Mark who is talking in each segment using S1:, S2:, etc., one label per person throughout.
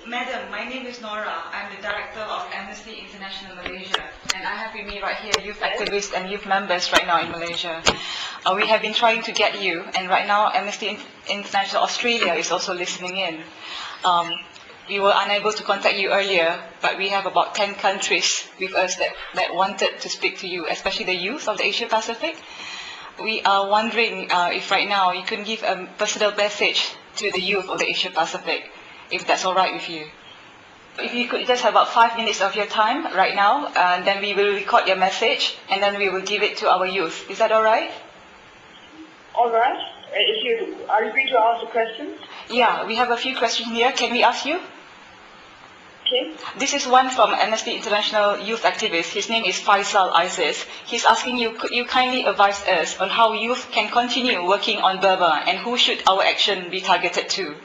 S1: Madam, my name is Nora. I'm the director of Amnesty International Malaysia, and I have with me right here youth activists and youth members right now in Malaysia. We have been trying to get you, and right now Amnesty International Australia is also listening in. We were unable to contact you earlier, but we have about 10 countries with us that wanted to speak to you, especially the youth of the Asia Pacific. We are wondering if right now you can give a personal message to the youth of the Asia Pacific, if that's all right with you. If you could just have about 5 minutes of your time right now, and then we will record your message, and then we will give it to our youth. Is that all right?
S2: All right. Are you going to ask the questions?
S1: Yeah, we have a few questions here. Can we ask you?
S2: Okay.
S1: This is one from Amnesty International youth activist. His name is Faisal Isis. He's asking you, could you kindly advise us on how youth can continue working on Burma, and who should our action be targeted to?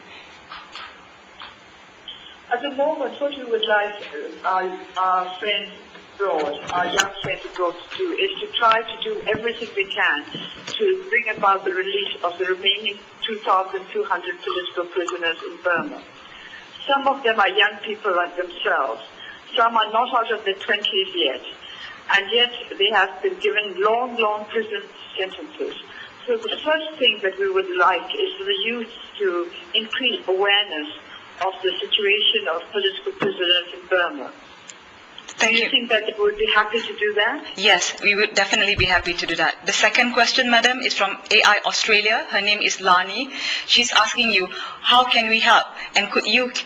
S2: At the moment, what we would like our friends abroad, our young friends abroad to do is to try to do everything we can to bring about the release of the remaining 2,200 political prisoners in Burma. Some of them are young people like themselves. Some are not out of their 20s yet. And yet they have been given long, long prison sentences. So the first thing that we would like is for the youth to increase awareness of the situation of political prisoners in Burma.
S1: Thank you.
S2: Do you think that you would be happy to do that?
S1: Yes, we would definitely be happy to do that. The second question, madam, is from AI Australia. Her name is Lani. She's asking you, how can we help? And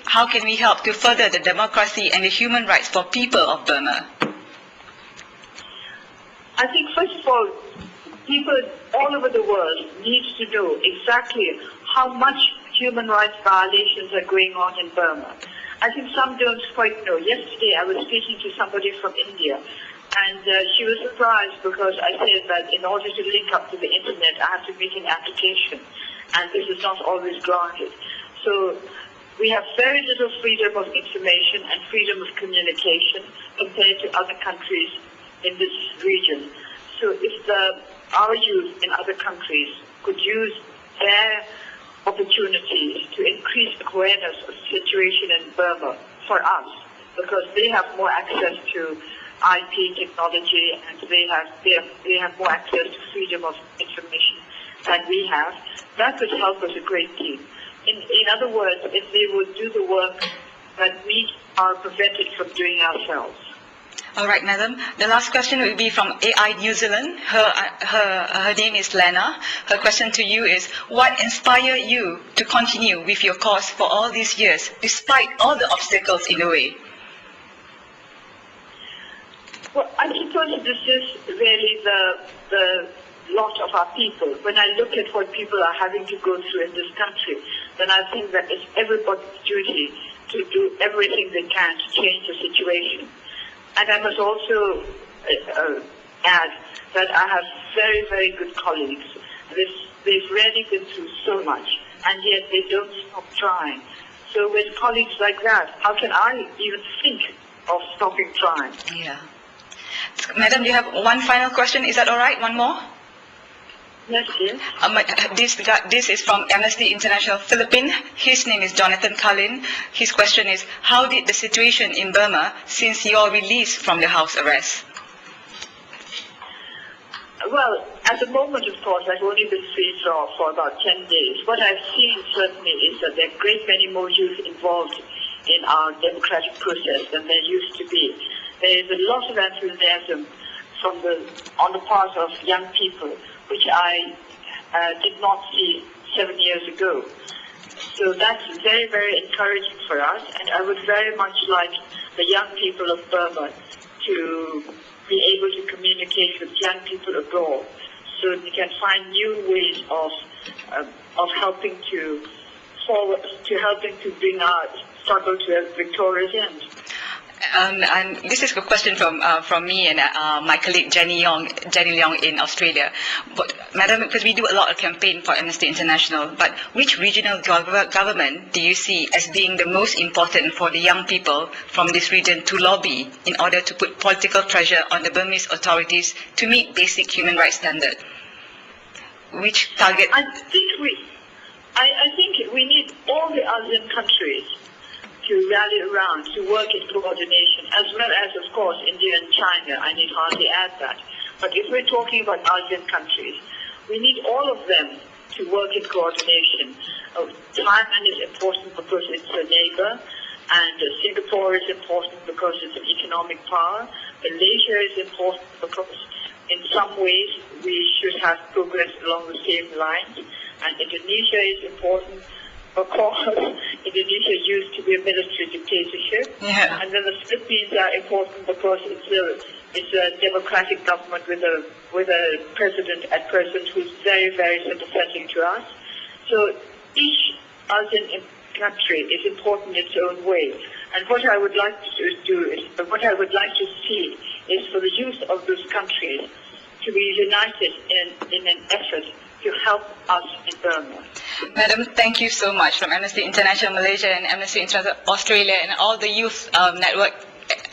S1: how can we help to further the democracy and the human rights for people of Burma?
S2: I think, first of all, people all over the world need to know exactly how much human rights violations are going on in Burma. I think some don't quite know. Yesterday I was speaking to somebody from India, and she was surprised because I said that in order to link up to the internet I have to make an application, and this is not always granted. So we have very little freedom of information and freedom of communication compared to other countries in this region. So if our youth in other countries could use their opportunities to increase awareness of the situation in Burma for us, because they have more access to IP technology and they have more access to freedom of information than we have, that would help us a great deal. In other words, if they would do the work that we are prevented from doing ourselves.
S1: All right, madam. The last question will be from AI New Zealand. Her name is Lena. Her question to you is, what inspired you to continue with your cause for all these years, despite all the obstacles in the way?
S2: Well, I suppose this is really the lot of our people. When I look at what people are having to go through in this country, then I think that it's everybody's duty to do everything they can to change the situation. And I must also add that I have very, very good colleagues. They've really been through so much, and yet they don't stop trying. So with colleagues like that, how can I even think of stopping trying?
S1: Yeah. Madam, you have one final question. Is that all right? One more?
S2: Yes, yes.
S1: This is from Amnesty International Philippines. His name is Jonathan Cullen. His question is, how did the situation in Burma since your release from the house arrest?
S2: Well, at the moment, of course, I've only been free for about 10 days. What I've seen certainly is that there are a great many more youth involved in our democratic process than there used to be. There is a lot of enthusiasm on the part of young people, which I did not see 7 years ago. So that's very, very encouraging for us, and I would very much like the young people of Burma to be able to communicate with young people abroad, so they can find new ways of helping to bring our struggle to a victorious end.
S1: And this is a question from me and my colleague Jenny Leong in Australia. But, madam, because we do a lot of campaign for Amnesty International, but which regional government do you see as being the most important for the young people from this region to lobby in order to put political pressure on the Burmese authorities to meet basic human rights standards? Which target?
S2: I think we need all the ASEAN countries to rally around, to work in coordination, as well as, of course, India and China. I need hardly add that. But if we're talking about ASEAN countries, we need all of them to work in coordination. Thailand is important because it's a neighbor, and Singapore is important because it's an economic power. Malaysia is important because in some ways we should have progress along the same lines. And Indonesia is important because Indonesia used to be a military dictatorship.
S1: Yeah.
S2: And then the Philippines are important because it's a democratic government with a president at present who's very, very sympathetic to us. So each ASEAN country is important in its own way. And what I would like to do is, what I would like to see is for the youth of those countries to be united in an effort to help us in Burma.
S1: Madam, thank you so much from Amnesty International Malaysia and Amnesty International Australia and all the youth network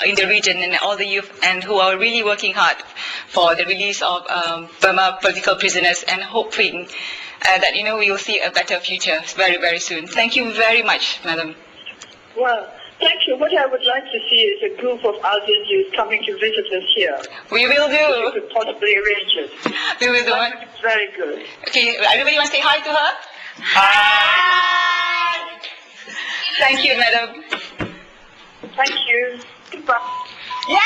S1: in the region and all the youth and who are really working hard for the release of Burma political prisoners and hoping that we will see a better future very, very soon. Thank you very much, Madam.
S2: Well, thank you. What I would like to see is a group of ASEAN youth coming to visit us here.
S1: We will
S2: We
S1: do.
S2: could possibly arrange it.
S1: We will do.
S2: It's very good.
S1: Okay, everybody want to say hi to her? Hi! Thank you, Madam.
S2: Thank you. Goodbye.
S1: Yeah!